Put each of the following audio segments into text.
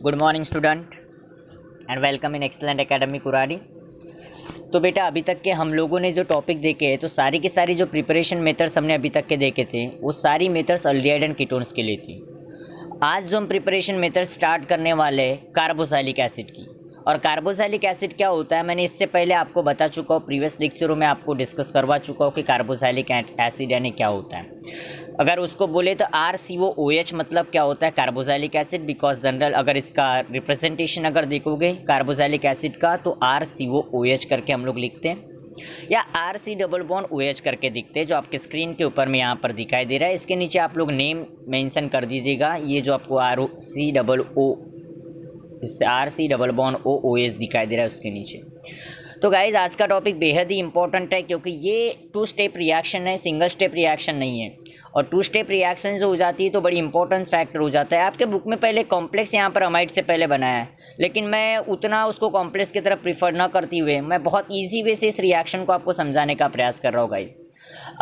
Good morning student and welcome in excellent academy Kurari. तो बेटा अभी तक के हम लोगों ने जो टॉपिक देखे हैं तो सारी की सारी जो प्रिपरेशन मेथड्स हमने अभी तक के देखे थे वो सारी मेथड्स अल्डिहाइड एंड कीटोन्स के लिए थी। आज जो हम प्रिपरेशन मेथड स्टार्ट करने वाले हैं कार्बोक्सिलिक एसिड की। और कार्बोक्सिलिक एसिड क्या होता है मैंने इससे पहले आपको बता चुका हूँ, प्रीवियस लेक्चरों में आपको डिस्कस करवा चुका हूँ कि कार्बोक्सिलिक एसिड यानी क्या होता है। अगर उसको बोले तो RCOOH मतलब क्या होता है कार्बोक्सिलिक एसिड, बिकॉज जनरल अगर इसका रिप्रेजेंटेशन अगर देखोगे कार्बोक्सिलिक एसिड का तो RCOOH करके हम लोग लिखते हैं या RC डबल बॉन्ड OH करके दिखते हैं, जो आपके स्क्रीन के ऊपर में यहाँ पर दिखाई दे रहा है। इसके नीचे आप लोग नेम मेंशन कर दीजिएगा, ये जो आपको RC डबल बॉन्ड OOH दिखाई दे रहा है उसके नीचे। तो गाइज आज का टॉपिक बेहद ही इंपॉर्टेंट है क्योंकि ये 2 स्टेप रिएक्शन है, सिंगल स्टेप रिएक्शन नहीं है। और 2 स्टेप रिएक्शन जो हो जाती है तो बड़ी इंपॉर्टेंट फैक्टर हो जाता है। आपके बुक में पहले कॉम्प्लेक्स यहाँ पर अमाइड से पहले बनाया है, लेकिन मैं उतना उसको कॉम्प्लेक्स की तरफ प्रीफर ना करती हुए मैं बहुत ईजी वे से इस रिएक्शन को आपको समझाने का प्रयास कर रहा हूँ गाइज।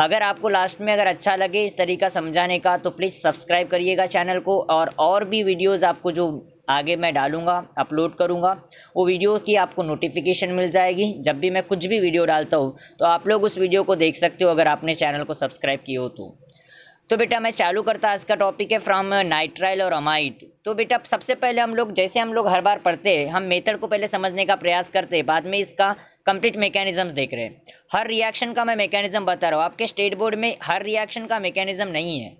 अगर आपको लास्ट में अगर अच्छा लगे इस तरीका समझाने का तो प्लीज़ सब्सक्राइब करिएगा चैनल को, और भी वीडियोज़ आपको जो आगे मैं डालूंगा अपलोड करूंगा वो वीडियो की आपको नोटिफिकेशन मिल जाएगी। जब भी मैं कुछ भी वीडियो डालता हूँ तो आप लोग उस वीडियो को देख सकते हो अगर आपने चैनल को सब्सक्राइब किए हो तो बेटा मैं चालू करता। आज का टॉपिक है फ्रॉम नाइट्राइल और अमाइड। तो बेटा सबसे पहले हम लोग हर बार पढ़ते हैं, हम मेथड को पहले समझने का प्रयास करते हैं, बाद में इसका कंप्लीट मैकेनिज्म्स देख रहे हैं। हर रिएक्शन का मैं मैकेनिज्म बता रहा हूँ, आपके स्टेट बोर्ड में हर रिएक्शन का मैकेनिज्म नहीं है,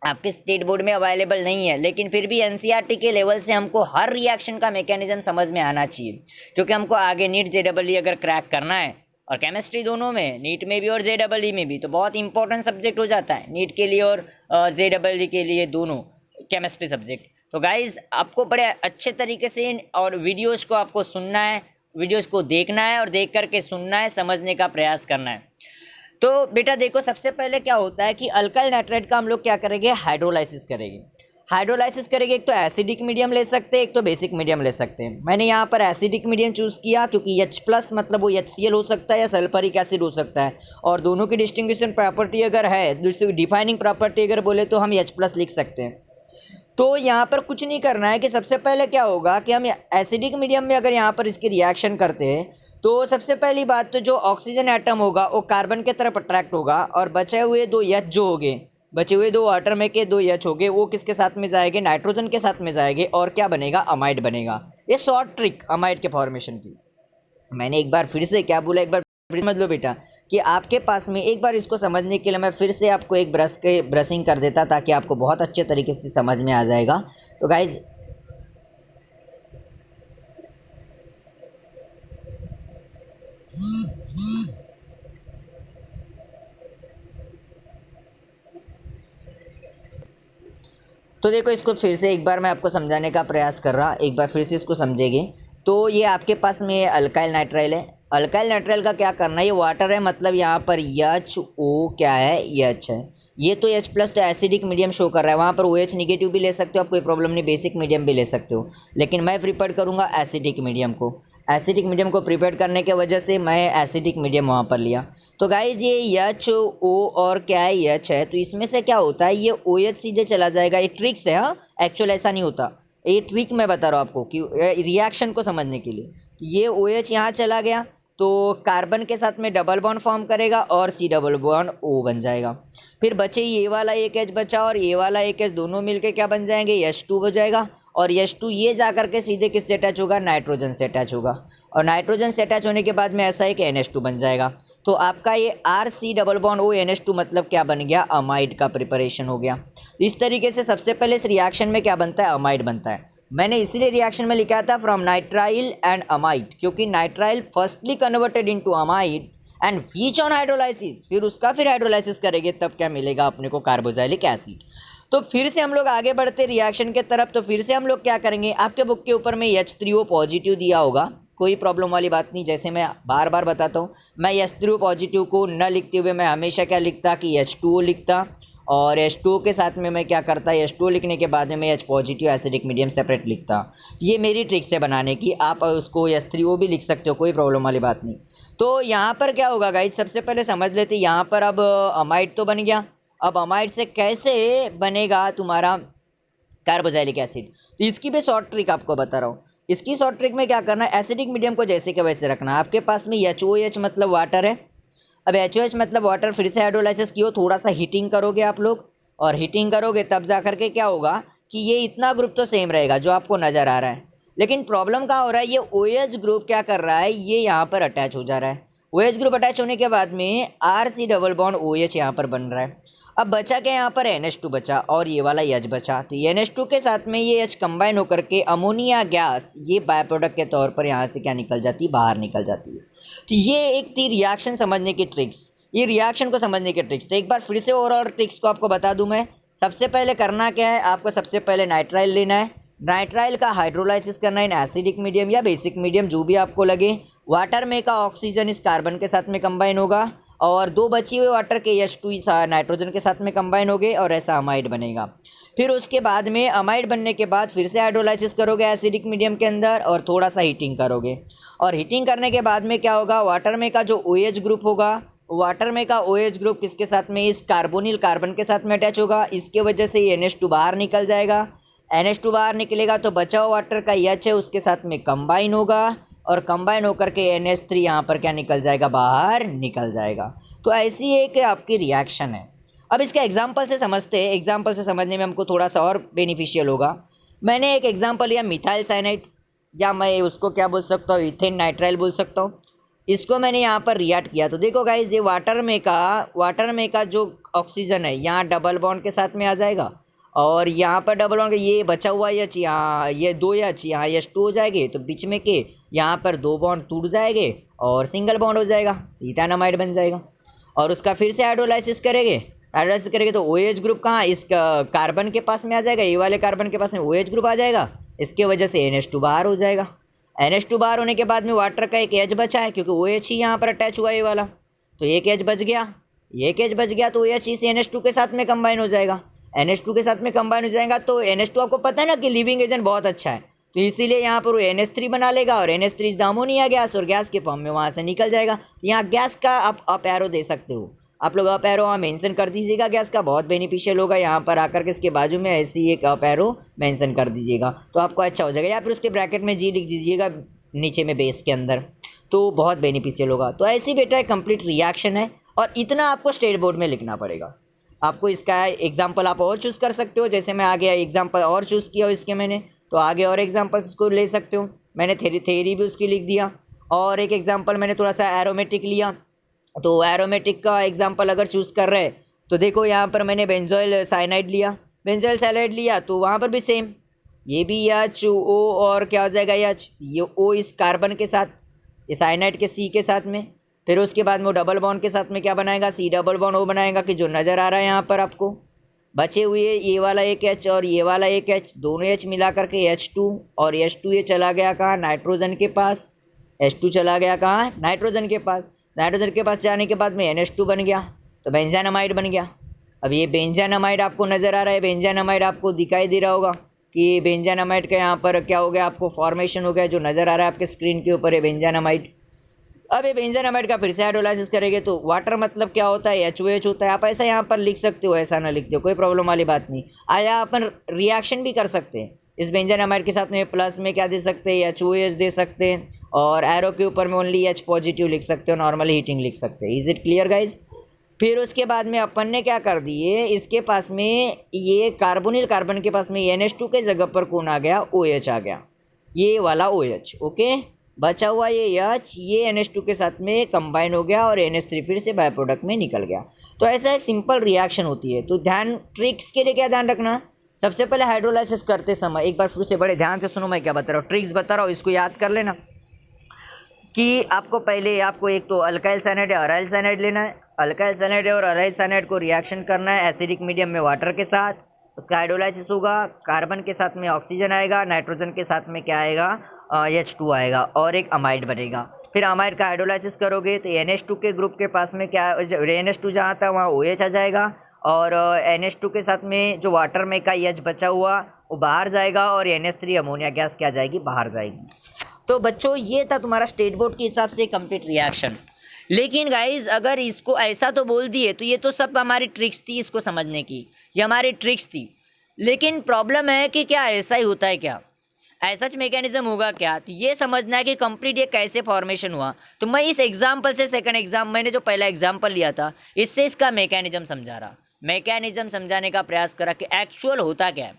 आपके स्टेट बोर्ड में अवेलेबल नहीं है, लेकिन फिर भी एनसीईआरटी के लेवल से हमको हर रिएक्शन का मैकेनिज्म समझ में आना चाहिए, क्योंकि हमको आगे नीट JEE अगर क्रैक करना है और केमिस्ट्री दोनों में, नीट में भी और JEE में भी, तो बहुत इंपॉर्टेंट सब्जेक्ट हो जाता है नीट के लिए और JEE के लिए, दोनों केमिस्ट्री सब्जेक्ट। तो गाइज आपको बड़े अच्छे तरीके से और वीडियोज़ को आपको सुनना है, वीडियोज़ को देखना है और देख करके सुनना है, समझने का प्रयास करना है। तो बेटा देखो सबसे पहले क्या होता है कि अल्काइल नाइट्राइड का हम लोग क्या करेंगे, हाइड्रोलाइसिस करेंगे। हाइड्रोलाइसिस करेंगे, एक तो एसिडिक मीडियम ले सकते हैं, एक तो बेसिक मीडियम ले सकते हैं। मैंने यहाँ पर एसिडिक मीडियम चूज़ किया क्योंकि H+ मतलब वो HCl हो सकता है या सल्फरिक एसिड हो सकता है, और दोनों की डिस्टिंग्विशिंग प्रॉपर्टी अगर है, डिफाइनिंग प्रॉपर्टी अगर बोले तो हम H+ लिख सकते हैं। तो यहाँ पर कुछ नहीं करना है कि सबसे पहले क्या होगा कि हम एसिडिक मीडियम में अगर यहाँ पर इसकी रिएक्शन करते हैं तो सबसे पहली बात तो जो ऑक्सीजन एटम होगा वो कार्बन की तरफ अट्रैक्ट होगा, और बचे हुए 2 H जो होंगे, बचे हुए 2 वाटर में के 2 H होंगे, वो किसके साथ में जाएंगे, नाइट्रोजन के साथ में जाएंगे, और क्या बनेगा, अमाइड बनेगा। ये शॉर्ट ट्रिक अमाइड के फॉर्मेशन की। मैंने एक बार फिर से क्या बोला, एक बार समझ लो बेटा कि आपके पास में एक बार इसको समझने के लिए मैं फिर से आपको एक ब्रशिंग कर देता ताकि आपको बहुत अच्छे तरीके से समझ में आ जाएगा। तो गाइज तो देखो इसको फिर से एक बार मैं आपको समझाने का प्रयास कर रहा, एक बार फिर से इसको समझेंगे। तो ये आपके पास में अल्काइल नाइट्राइल है। अल्काइल नाइट्राइल का क्या करना है, ये वाटर है, मतलब यहाँ पर HO क्या है, H है। ये तो H+ तो एसिडिक मीडियम शो कर रहा है, वहाँ पर OH निगेटिव भी ले सकते हो आप, कोई प्रॉब्लम नहीं, बेसिक मीडियम भी ले सकते हो, लेकिन मैं प्रिपेयर करूँगा एसिडिक मीडियम को। एसिडिक मीडियम को प्रिपेयर करने की वजह से मैं एसिडिक मीडियम वहाँ पर लिया। तो गाइज ये HO और क्या है, H है, तो इसमें से क्या होता है, ये OH सीधे चला जाएगा। ये ट्रिक्स है, हाँ, एक्चुअल ऐसा नहीं होता, ये ट्रिक मैं बता रहा हूँ आपको कि रिएक्शन को समझने के लिए। ये OH यहाँ चला गया तो कार्बन के साथ में डबल बॉन्ड फॉर्म करेगा और C डबल बॉन्ड O बन जाएगा। फिर बचे ये वाला एक H बचा और ये वाला एक H, दोनों मिलके क्या बन जाएंगे, H2 हो जाएगा। और H2 ये जा करके सीधे किससे अटैच होगा, नाइट्रोजन से अटैच होगा, और नाइट्रोजन से अटैच होने के बाद में ऐसा एक NH2 बन जाएगा। तो आपका ये RC double bond O NH2 मतलब क्या बन गया, अमाइड का प्रिपरेशन हो गया। इस तरीके से सबसे पहले इस रिएक्शन में क्या बनता है, अमाइड बनता है। मैंने इसलिए रिएक्शन में लिखा था फ्रॉम नाइट्राइल एंड अमाइड, क्योंकि nitrile firstly converted into amide and which on hydrolysis, फिर हाइड्रोलाइसिस करेंगे तब क्या मिलेगा अपने को, कार्बोक्सिलिक एसिड। तो फिर से हम लोग आगे बढ़ते रिएक्शन के तरफ। तो फिर से हम लोग क्या करेंगे, आपके बुक के ऊपर में H3O पॉजिटिव दिया होगा, कोई प्रॉब्लम वाली बात नहीं। जैसे मैं बार बार बताता हूँ, मैं H3O पॉजिटिव को न लिखते हुए मैं हमेशा क्या लिखता कि H2O लिखता, और H2O के साथ में मैं क्या करता, H2O लिखने के बाद में मैं H positive acidic medium separate लिखता। ये मेरी ट्रिक्स है बनाने की, आप उसको H3O भी लिख सकते हो, कोई प्रॉब्लम वाली बात नहीं। तो यहाँ पर क्या होगा गाइस, सबसे पहले समझ लेते, यहाँ पर अब अमाइड तो बन गया। अब अमाइड से कैसे बनेगा तुम्हारा कार्बोक्सिलिक एसिड। तो इसकी भी शॉर्ट ट्रिक आपको बता रहा हूँ। इसकी शॉर्ट ट्रिक में क्या करना है, एसिडिक मीडियम को जैसे के वैसे रखना। आपके पास में HOH मतलब वाटर है। अब HOH मतलब वाटर, फिर से हाइड्रोलाइसिस की हो, थोड़ा सा हीटिंग करोगे आप लोग, और हीटिंग करोगे तब जा करके क्या होगा कि ये इतना ग्रुप तो सेम रहेगा जो आपको नज़र आ रहा है। लेकिन प्रॉब्लम कहाँ हो रहा है, ये OH ग्रुप क्या कर रहा है, ये यहाँ पर अटैच हो जा रहा है। OH ग्रुप अटैच होने के बाद में RC डबल बॉन्ड OH यहाँ पर बन रहा है। अब बचा क्या यहाँ पर, NH2 बचा और ये वाला H बचा। तो NH2 के साथ में ये H कंबाइन होकर के अमोनिया गैस ये बाय प्रोडक्ट के तौर पर यहाँ से क्या निकल जाती है, बाहर निकल जाती है। तो ये एक थी रिएक्शन समझने की ट्रिक्स, ये रिएक्शन को समझने की ट्रिक्स। तो एक बार फिर से और ट्रिक्स को आपको बता दूं मैं। सबसे पहले करना क्या है, आपको सबसे पहले नाइट्राइल लेना है। नाइट्राइल का हाइड्रोलाइसिस करना है एसिडिक मीडियम या बेसिक मीडियम जो भी आपको लगे। वाटर में का ऑक्सीजन इस कार्बन के साथ में कंबाइन होगा और दो बची हुए वाटर के H2 इस नाइट्रोजन के साथ में कंबाइन हो गए और ऐसा अमाइड बनेगा। फिर उसके बाद में अमाइड बनने के बाद फिर से हाइड्रोलाइसिस करोगे एसिडिक मीडियम के अंदर और थोड़ा सा हीटिंग करोगे। और हीटिंग करने के बाद में क्या होगा, वाटर में का जो OH ग्रुप होगा, वाटर में का OH ग्रुप किसके साथ में, इस कार्बोनिल कार्बन के साथ में अटैच होगा। इसके वजह से NH2 बाहर निकल जाएगा। NH2 बाहर निकलेगा तो बचा हुआ वाटर का H है उसके साथ में कंबाइन होगा और कंबाइन होकर के NH3 यहाँ पर क्या निकल जाएगा, बाहर निकल जाएगा। तो ऐसी एक आपकी रिएक्शन है। अब इसका एग्जाम्पल से समझते हैं, एग्जाम्पल से समझने में हमको थोड़ा सा और बेनिफिशियल होगा। मैंने एक एग्जाम्पल लिया मिथाइल साइनाइड, या मैं उसको क्या बोल सकता हूँ, इथेन नाइट्राइल बोल सकता हूँ। इसको मैंने यहाँ पर रिएक्ट किया तो देखो गाइज, ये वाटर में का जो ऑक्सीजन है यहाँ डबल बॉन्ड के साथ में आ जाएगा और यहाँ पर डबल बॉन्ड, ये बचा हुआ H यहाँ, ये दो H यहाँ H2 हो जाएंगे तो बीच में के यहाँ पर दो बॉन्ड टूट जाएंगे और सिंगल बॉन्ड हो जाएगा, इथेनामाइड बन जाएगा। और उसका फिर से हाइड्रोलाइसिस करेंगे तो OH ग्रुप कहाँ, इस कार्बन के पास में आ जाएगा, ये वाले कार्बन के पास में OH ग्रुप आ जाएगा। इसके वजह से NH2 बाहर हो जाएगा। NH2 बाहर होने के बाद में वाटर का एक H बचा है क्योंकि OH ही यहाँ पर अटैच हुआ है ये वाला, तो एक H बच गया। एक H बच गया तो OH इस NH2 के साथ में कंबाइन हो जाएगा। NH2 के साथ में कंबाइन हो जाएगा तो NH2 आपको पता है ना कि लिविंग एजेंट बहुत अच्छा है, तो इसीलिए यहाँ पर वो NH3 बना लेगा और NH3 इस अमोनिया गैस और गैस के फॉर्म में वहाँ से निकल जाएगा। यहाँ गैस का आप अप एरो दे सकते हो, आप लोग अप एरो वहाँ मेंशन कर दीजिएगा, गैस का बहुत बेनिफिशियल होगा। यहाँ पर आकर के इसके बाजू में ऐसी एक अप एरो मेंशन कर दीजिएगा तो आपको अच्छा हो जाएगा, या फिर उसके ब्रैकेट में G लिख दीजिएगा नीचे में बेस के अंदर, तो बहुत बेनिफिशियल होगा। तो ऐसी बेटा एक कंप्लीट रिएक्शन है और इतना आपको स्टेट बोर्ड में लिखना पड़ेगा। आपको इसका एग्जाम्पल आप और चूज़ कर सकते हो, जैसे मैं आगे एग्जाम्पल और चूज़ किया इसके मैंने, तो आगे और एग्जाम्पल्स को ले सकते हो। मैंने थेरी भी उसकी लिख दिया और एक एग्जाम्पल मैंने थोड़ा सा एरोमेटिक लिया, तो एरोमेटिक का एग्जाम्पल अगर चूज़ कर रहे हैं तो देखो यहाँ पर मैंने बेंजोइल साइनाइड लिया, तो वहाँ पर भी सेम, ये भी HO और क्या हो जाएगा H, ये O इस कार्बन के साथ, इस साइनाइड के C के साथ में, फिर उसके बाद में वो डबल बॉन्ड के साथ में क्या बनाएगा, C डबल बॉन्ड O बनाएगा कि जो नज़र आ रहा है यहाँ पर आपको। बचे हुए ये वाला एक H और ये वाला एक H, दोनों H मिला करके H2 और H2 ये चला गया कहाँ, नाइट्रोजन के पास। H2 चला गया कहाँ, नाइट्रोजन के पास। नाइट्रोजन के पास जाने के बाद में NH2 बन गया तो बेंजानामाइड बन गया। अब ये बेंजानामाइड आपको नज़र आ रहा है, बेंजानामाइड आपको दिखाई दे रहा होगा कि बेंजानामाइड का यहाँ पर क्या हो गया, आपको फॉर्मेशन हो गया जो नज़र आ रहा है आपके स्क्रीन के ऊपर है बेंजानामाइड। अब ये बेंजानामाइड का फिर से हाइड्रोलाइसिस करेंगे तो वाटर मतलब क्या होता है, HOH होता है। आप ऐसा यहाँ पर लिख सकते हो, ऐसा ना लिखते हो, कोई प्रॉब्लम वाली बात नहीं। आया अपन रिएक्शन भी कर सकते हैं, इस बेंजानामाइड के साथ में प्लस में क्या दे सकते हैं, HOH दे सकते हैं और एरो के ऊपर में ओनली H पॉजिटिव लिख सकते हो, नॉर्मली हीटिंग लिख सकते हैं। Is it clear guys. फिर उसके बाद में अपन ने क्या कर दिए, इसके पास में ये कार्बोनिल कार्बन के पास में NH2 के जगह पर कौन आ गया, OH आ गया, ये वाला OH। ओके, बचा हुआ ये H ये NH2 के साथ में कंबाइन हो गया और NH3 फिर से बाय प्रोडक्ट में निकल गया। तो ऐसा एक सिंपल रिएक्शन होती है। तो ध्यान, ट्रिक्स के लिए क्या ध्यान रखना, सबसे पहले हाइड्रोलाइसिस करते समय एक बार फिर से बड़े ध्यान से सुनो, मैं क्या बता रहा हूँ, ट्रिक्स बता रहा हूँ, इसको याद कर लेना कि आपको पहले एक तो अल्काइल साइनाइड या अराइल साइनाइड लेना है। अल्काइल साइनाइड और अराइल साइनाइड को रिएक्शन करना है एसिडिक मीडियम में वाटर के साथ, उसका हाइड्रोलाइसिस होगा, कार्बन के साथ में ऑक्सीजन आएगा, नाइट्रोजन के साथ में क्या आएगा, H2 आएगा और एक अमाइड बनेगा। फिर अमाइड का हाइड्रोलाइसिस करोगे तो NH2 के ग्रुप के पास में क्या, NH2 जहाँ था वहाँ OH आ जाएगा और NH2 के साथ में जो वाटर में का H बचा हुआ वो बाहर जाएगा और NH3 अमोनिया गैस क्या जाएगी, बाहर जाएगी। तो बच्चों ये था तुम्हारा स्टेट बोर्ड के हिसाब से कंप्लीट रिएक्शन। लेकिन गाइज अगर इसको ऐसा तो बोल दिए तो ये तो सब हमारी ट्रिक्स थी इसको समझने की, ये हमारी ट्रिक्स थी। लेकिन प्रॉब्लम है कि क्या ऐसा ही होता है क्या, ऐसा मैकेनिज्म होगा क्या, तो ये समझना है कि कंप्लीट ये कैसे फॉर्मेशन हुआ। तो मैं इस एग्जाम्पल से सेकंड एग्जाम मैंने जो पहला एग्जाम्पल लिया था इससे इसका मैकेनिज्म समझा रहा, मैकेनिज्म समझाने का प्रयास करा कि एक्चुअल होता क्या है।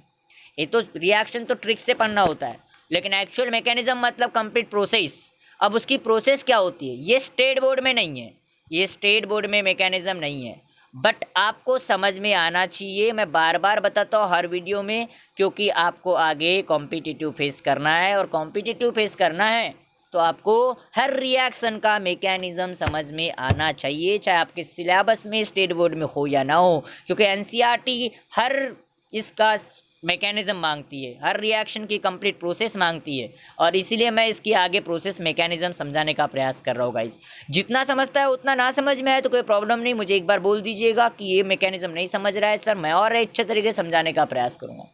ये तो रिएक्शन तो ट्रिक से पढ़ना होता है, लेकिन एक्चुअल मैकेनिज्म मतलब कंप्लीट प्रोसेस। अब उसकी प्रोसेस क्या होती है ये स्टेट बोर्ड में नहीं है, ये स्टेट बोर्ड में मैकेनिज्म नहीं है, बट आपको समझ में आना चाहिए। मैं बार बार बताता हूँ हर वीडियो में, क्योंकि आपको आगे कॉम्पिटिटिव फेस करना है, और कॉम्पिटिटिव फेस करना है तो आपको हर रिएक्शन का मैकेनिज्म समझ में आना चाहिए, चाहे आपके सिलेबस में स्टेट बोर्ड में हो या ना हो, क्योंकि एनसीईआरटी हर इसका मैकेनिज्म मांगती है, हर रिएक्शन की कंप्लीट प्रोसेस मांगती है, और इसीलिए मैं इसकी आगे प्रोसेस मैकेनिज्म समझाने का प्रयास कर रहा हूँ गाइज। जितना समझता है उतना, ना समझ में आए तो कोई प्रॉब्लम नहीं, मुझे एक बार बोल दीजिएगा कि ये मैकेनिज्म नहीं समझ रहा है सर, मैं और अच्छे तरीके से समझाने का प्रयास करूँगा।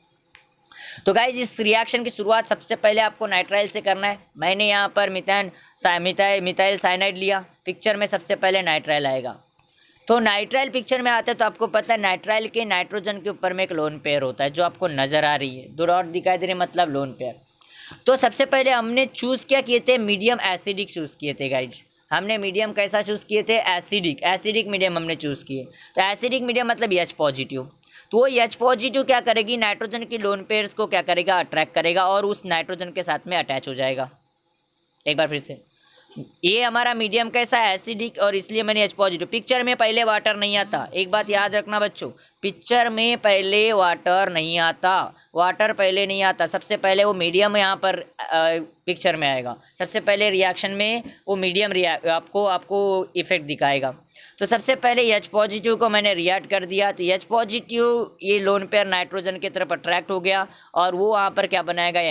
तो गाइज इस रिएक्शन की शुरुआत सबसे पहले आपको नाइट्राइल से करना है। मैंने यहाँ पर मिथाइल साइनाइड लिया, पिक्चर में सबसे पहले नाइट्राइल आएगा। तो नाइट्राइल पिक्चर में आता है तो आपको पता है नाइट्राइल के नाइट्रोजन के ऊपर में एक लोन पेयर होता है जो आपको नज़र आ रही है, 2 डॉट दिखाई दे रहे मतलब लोन पेयर। तो सबसे पहले हमने चूज़ क्या किए थे, मीडियम एसिडिक चूज़ किए थे गाइज। हमने मीडियम कैसा चूज़ किए थे, एसिडिक मीडियम हमने चूज़ किए। तो एसिडिक मीडियम मतलब H पॉजिटिव। तो वो H पॉजिटिव क्या करेगी, नाइट्रोजन की लोन पेयर्स को क्या करेगा, अट्रैक्ट करेगा और उस नाइट्रोजन के साथ में अटैच हो जाएगा। एक बार फिर से, ये हमारा मीडियम कैसा है, एसिडिक, और इसलिए मैंने H पॉजिटिव। पिक्चर में पहले वाटर नहीं आता, एक बात याद रखना बच्चों, पिक्चर में पहले वाटर नहीं आता, वाटर पहले नहीं आता। सबसे पहले वो मीडियम यहाँ पर पिक्चर में आएगा, सबसे पहले रिएक्शन में वो मीडियम आपको इफेक्ट दिखाएगा। तो सबसे पहले H पॉजिटिव को मैंने रिएक्ट कर दिया, तो H पॉजिटिव ये लोन पेयर नाइट्रोजन की तरफ अट्रैक्ट हो गया और वो वहाँ पर क्या बनाएगा,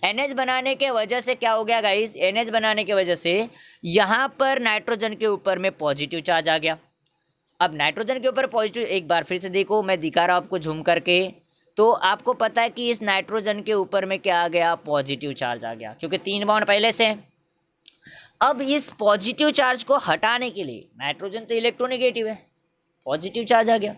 NH बनाने के वजह से क्या हो गया गाइस, NH बनाने की वजह से यहाँ पर नाइट्रोजन के ऊपर में पॉजिटिव चार्ज आ गया। अब नाइट्रोजन के ऊपर पॉजिटिव, एक बार फिर से देखो, मैं दिखा रहा हूँ आपको झूम करके, तो आपको पता है कि इस नाइट्रोजन के ऊपर में क्या आ गया, पॉजिटिव चार्ज आ गया, क्योंकि 3 बॉन्ड पहले से। अब इस पॉजिटिव चार्ज को हटाने के लिए, नाइट्रोजन तो इलेक्ट्रोनेगेटिव है, पॉजिटिव चार्ज आ गया,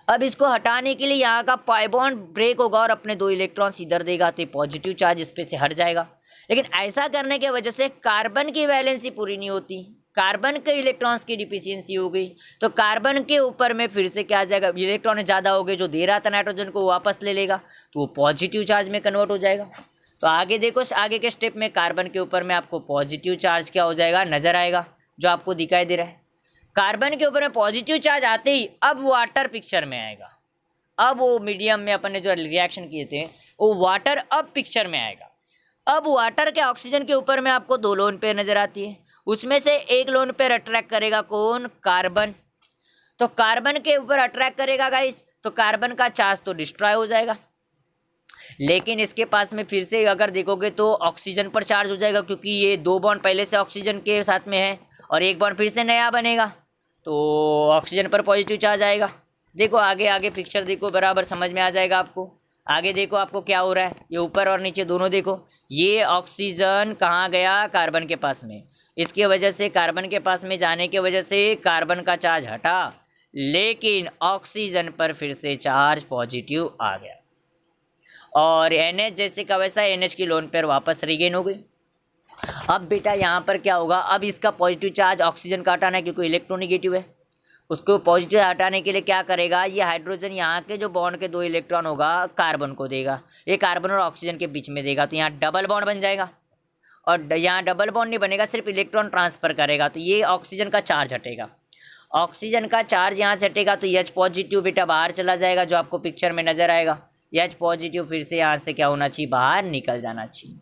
अब इसको हटाने के लिए यहाँ का पाई बॉन्ड ब्रेक होगा और अपने 2 इलेक्ट्रॉन्स इधर देगा, तो पॉजिटिव चार्ज इस पे से हट जाएगा। लेकिन ऐसा करने की वजह से कार्बन की वैलेंसी पूरी नहीं होती, कार्बन के इलेक्ट्रॉन्स की डिफिशियंसी हो गई, तो कार्बन के ऊपर में फिर से क्या आ जाएगा, इलेक्ट्रॉन ज़्यादा हो गए, जो दे रहा था नाइट्रोजन को वापस ले लेगा, तो वो पॉजिटिव चार्ज में कन्वर्ट हो जाएगा। तो आगे देखो, आगे के स्टेप में कार्बन के ऊपर में आपको पॉजिटिव चार्ज क्या हो जाएगा, नज़र आएगा, जो आपको दिखाई दे रहा है। कार्बन के ऊपर में पॉजिटिव चार्ज आते ही अब वाटर पिक्चर में आएगा, अब वो मीडियम में अपन ने जो रिएक्शन किए थे वो वाटर अब पिक्चर में आएगा। अब वाटर के ऑक्सीजन के ऊपर में आपको 2 लोन पेयर नज़र आती है, उसमें से एक लोन पेयर अट्रैक्ट करेगा कौन, कार्बन। तो कार्बन के ऊपर अट्रैक्ट करेगा गाइस, तो कार्बन का चार्ज तो डिस्ट्रॉय हो जाएगा, लेकिन इसके पास में फिर से अगर देखोगे तो ऑक्सीजन पर चार्ज हो जाएगा, क्योंकि ये 2 बॉन्ड पहले से ऑक्सीजन के साथ में है और 1 बॉन्ड फिर से नया बनेगा, तो ऑक्सीजन पर पॉजिटिव चार्ज आएगा। देखो आगे आगे पिक्चर देखो, बराबर समझ में आ जाएगा आपको। आगे देखो आपको क्या हो रहा है, ये ऊपर और नीचे दोनों देखो, ये ऑक्सीजन कहाँ गया, कार्बन के पास में, इसकी वजह से कार्बन के पास में जाने की वजह से कार्बन का चार्ज हटा, लेकिन ऑक्सीजन पर फिर से चार्ज पॉजिटिव आ गया, और NH जैसे का वैसा NH की लोन पेयर वापस रिगेन हो गई। अब बेटा यहाँ पर क्या होगा, अब इसका पॉजिटिव चार्ज ऑक्सीजन का हटाना है, क्योंकि इलेक्ट्रोनेगेटिव है, उसको पॉजिटिव हटाने के लिए क्या करेगा, ये हाइड्रोजन यहाँ के जो बॉन्ड के 2 इलेक्ट्रॉन होगा कार्बन को देगा, ये कार्बन और ऑक्सीजन के बीच में देगा, तो यहाँ डबल बॉन्ड बन जाएगा, और यहाँ डबल बॉन्ड नहीं बनेगा, सिर्फ इलेक्ट्रॉन ट्रांसफ़र करेगा, तो ये ऑक्सीजन का चार्ज हटेगा, ऑक्सीजन का चार्ज यहाँ से हटेगा, तो H पॉजिटिव बेटा बाहर चला जाएगा, जो आपको पिक्चर में नज़र आएगा। H पॉजिटिव फिर से यहाँ से क्या होना चाहिए, बाहर निकल जाना चाहिए।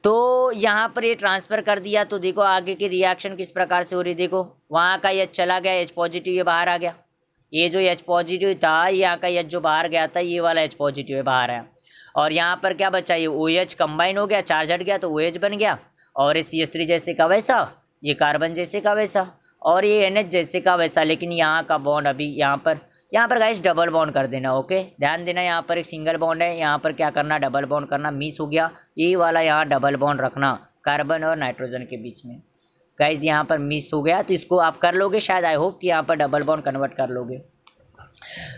तो यहाँ पर ये ट्रांसफ़र कर दिया, तो देखो आगे की रिएक्शन किस प्रकार से हो रही है, देखो वहाँ का H चला गया, H पॉजिटिव ये बाहर आ गया, ये जो H पॉजिटिव था, यहाँ का H जो बाहर गया था, ये वाला H पॉजिटिव है बाहर आया, और यहाँ पर क्या बचा, ये OH कंबाइन हो गया, चार्ज हट गया तो OH बन गया, और ये CH3 जैसे का वैसा, ये कार्बन जैसे का वैसा, और ये NH जैसे का वैसा, लेकिन यहाँ का बॉन्ड अभी यहाँ पर गाइस डबल बॉन्ड कर देना, ओके, ध्यान देना, यहाँ पर एक सिंगल बॉन्ड है, यहाँ पर क्या करना, डबल बॉन्ड करना, मिस हो गया, ये वाला यहाँ डबल बॉन्ड रखना कार्बन और नाइट्रोजन के बीच में, गाइस यहाँ पर मिस हो गया, तो इसको आप कर लोगे शायद, आई होप कि यहाँ पर डबल बॉन्ड कन्वर्ट कर लोगे।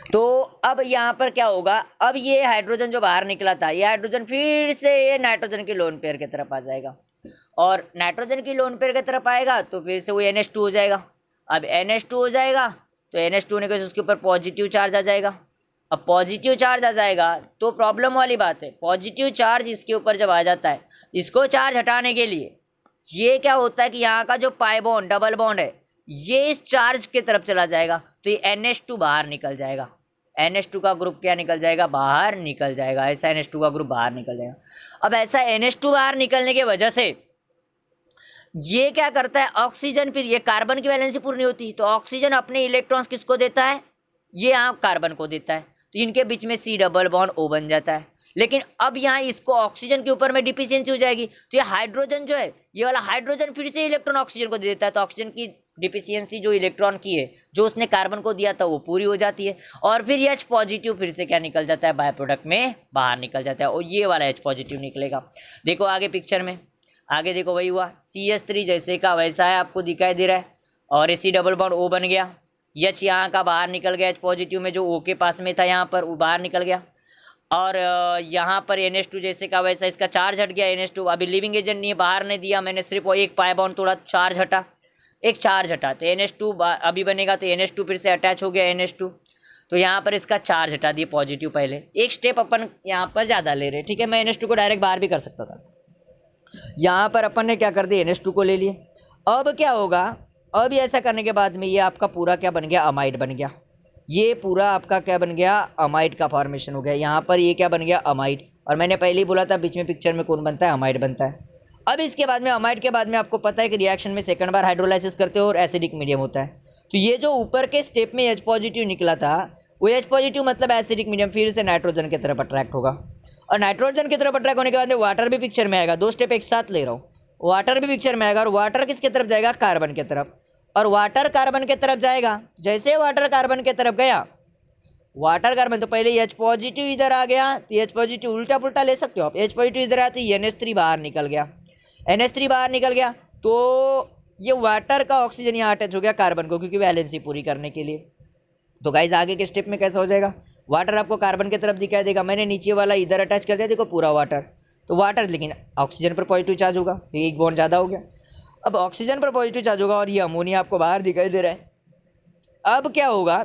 तो अब यहाँ पर क्या होगा, अब ये हाइड्रोजन जो बाहर निकला था, ये हाइड्रोजन फिर से ये नाइट्रोजन की लोन पेयर की तरफ आ जाएगा, और नाइट्रोजन की लोन पेयर की तरफ आएगा तो फिर से वो NH2 हो जाएगा। अब NH2 हो जाएगा तो NH2 होने के उसके ऊपर पॉजिटिव चार्ज आ जाएगा। अब पॉजिटिव चार्ज आ जाएगा तो प्रॉब्लम वाली बात है, पॉजिटिव चार्ज इसके ऊपर जब आ जाता है, इसको चार्ज हटाने के लिए ये क्या होता है कि यहाँ का जो पाई बॉन्ड, डबल बॉन्ड है, ये इस चार्ज की तरफ चला जाएगा, तो ये NH2 बाहर निकल जाएगा। NH2 का ग्रुप क्या निकल जाएगा, बाहर निकल जाएगा, ऐसा NH2 का ग्रुप बाहर निकल जाएगा। अब ऐसा NH2 बाहर निकलने की वजह से ये क्या करता है, ऑक्सीजन, फिर ये कार्बन की वैलेंसी पूरी नहीं होती तो ऑक्सीजन अपने इलेक्ट्रॉन्स किसको देता है, ये यहाँ कार्बन को देता है, तो इनके बीच में C डबल बॉन्ड O बन जाता है। लेकिन अब यहाँ इसको ऑक्सीजन के ऊपर में डिफिशियंसी हो जाएगी, तो ये हाइड्रोजन जो है, ये वाला हाइड्रोजन फिर से इलेक्ट्रॉन ऑक्सीजन को दे देता है, तो ऑक्सीजन की डिफिशियंसी जो इलेक्ट्रॉन की है, जो उसने कार्बन को दिया था, वो पूरी हो जाती है, और फिर H पॉजिटिव फिर से क्या निकल जाता है, बाय प्रोडक्ट में बाहर निकल जाता है, और ये वाला H पॉजिटिव निकलेगा। देखो आगे पिक्चर में, आगे देखो वही हुआ, CH3 जैसे का वैसा है, आपको दिखाई दे रहा है, और C डबल बॉन्ड O बन गया, H यहाँ का बाहर निकल गया, H पॉजिटिव में जो O के पास में था यहाँ पर वो बाहर निकल गया, और यहाँ पर NH2 जैसे का वैसा इसका चार्ज हट गया, NH2 अभी लिविंग एजेंट नहीं है, बाहर नहीं दिया मैंने, सिर्फ एक पाई बॉन्ड थोड़ा चार्ज हटा, एक चार्ज हटा, तो NH2 अभी बनेगा, तो NH2 फिर से अटैच हो गया NH2, तो यहाँ पर इसका चार्ज हटा दिए पॉजिटिव। पहले एक स्टेप अपन यहाँ पर ज़्यादा ले रहे, ठीक है, मैं NH2 को डायरेक्ट बाहर भी कर सकता था, यहाँ पर अपन ने क्या कर दिया, NH2 को ले लिए। अब क्या होगा, अब ऐसा करने के बाद में ये आपका पूरा क्या बन गया, अमाइड बन गया, ये पूरा आपका क्या बन गया, अमाइड का फॉर्मेशन हो गया। यहाँ पर ये क्या बन गया, अमाइड, और मैंने पहले ही बोला था बीच में पिक्चर में कौन बनता है, अमाइड बनता है। अब इसके बाद में अमाइड के बाद में आपको पता है कि रिएक्शन में सेकंड बार हाइड्रोलाइसिस करते हो और एसिडिक मीडियम होता है, तो ये जो ऊपर के स्टेप में H पॉजिटिव निकला था, वो H पॉजिटिव मतलब एसिडिक मीडियम फिर से नाइट्रोजन की तरफ अट्रैक्ट होगा, और नाइट्रोजन की तरफ अट्रैक्ट होने के बाद में वाटर भी पिक्चर में आएगा। दो स्टेप एक साथ ले रहा हूँ, वाटर भी पिक्चर में आएगा, और वाटर किसके तरफ जाएगा, कार्बन की तरफ, और वाटर कार्बन की तरफ जाएगा। जैसे वाटर कार्बन की तरफ गया, वाटर कार्बन तो पहले H पॉजिटिव इधर आ गया, तो H पॉजिटिव उल्टा पुल्टा ले सकते हो आप, H पॉजिटिव इधर आया तो NH3 बाहर निकल गया, NH3 बाहर निकल गया, तो ये वाटर का ऑक्सीजन यहाँ अटैच हो गया कार्बन को, क्योंकि वैलेंसी पूरी करने के लिए। तो गाइज आगे के स्टेप में कैसा हो जाएगा, वाटर आपको कार्बन की तरफ दिखाई देगा, मैंने नीचे वाला इधर अटैच कर दिया, देखो पूरा वाटर, तो वाटर लेकिन ऑक्सीजन पर पॉजिटिव चार्ज होगा, एक बॉन्ड ज़्यादा हो गया, अब ऑक्सीजन पर पॉजिटिव चार्ज होगा, और ये अमोनिया आपको बाहर दिखाई दे रहा है। अब क्या होगा,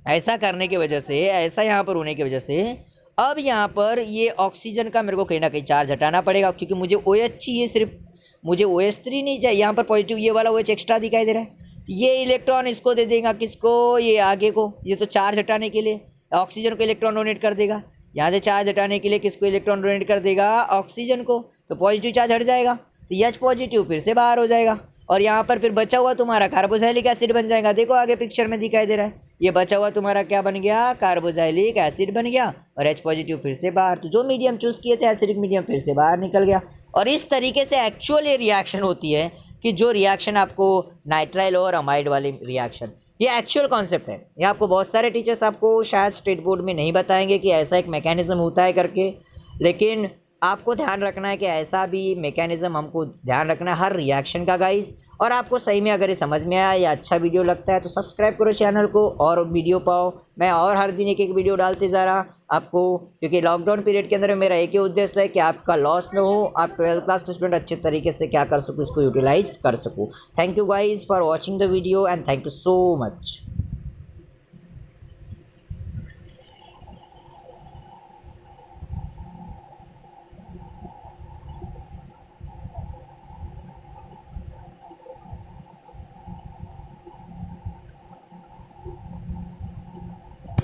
ऐसा करने की वजह से, ऐसा यहाँ पर होने की वजह से, अब यहाँ पर ये ऑक्सीजन का मेरे को कहीं ना कहीं चार्ज हटाना पड़ेगा, क्योंकि मुझे OH चाहिए, सिर्फ मुझे OH3 नहीं चाहिए। यहाँ पर पॉजिटिव ये वाला OH एक्स्ट्रा दिखाई दे रहा है, ये इलेक्ट्रॉन इसको दे देगा, किसको, ये आगे को, ये तो चार्ज हटाने के लिए ऑक्सीजन को इलेक्ट्रॉन डोनेट कर देगा, यहाँ से चार्ज हटाने के लिए किसको इलेक्ट्रॉन डोनेट कर देगा, ऑक्सीजन को, तो पॉजिटिव चार्ज हट जाएगा, तो H पॉजिटिव फिर से बाहर हो जाएगा, और यहाँ पर फिर बचा हुआ तुम्हारा कार्बोक्सिलिक एसिड बन जाएगा। देखो आगे पिक्चर में दिखाई दे रहा है, ये बचा हुआ तुम्हारा क्या बन गया, कार्बोक्सिलिक एसिड बन गया, और H पॉजिटिव फिर से बाहर, तो जो मीडियम चूज़ किए थे एसिडिक मीडियम फिर से बाहर निकल गया। और इस तरीके से एक्चुअल ये रिएक्शन होती है, कि जो रिएक्शन आपको नाइट्राइल और अमाइड वाली रिएक्शन, ये एक्चुअल कॉन्सेप्ट है। ये आपको बहुत सारे टीचर्स आपको शायद स्टेट बोर्ड में नहीं बताएंगे कि ऐसा एक मैकेनिज्म होता है करके, लेकिन आपको ध्यान रखना है कि ऐसा भी मैकेनिज्म हमको ध्यान रखना है हर रिएक्शन का गाइस। और आपको सही में अगर ये समझ में आया या अच्छा वीडियो लगता है तो सब्सक्राइब करो चैनल को, और वीडियो पाओ, मैं और हर दिन एक एक वीडियो डालते जा रहा आपको, क्योंकि लॉकडाउन पीरियड के अंदर मेरा एक ही उद्देश्य है कि आपका लॉस न हो, आप 12th क्लास स्टूडेंट अच्छे तरीके से क्या कर सकूँ, इसको यूटिलाइज कर सकूँ। Thank you guys for watching the video and thank you so much.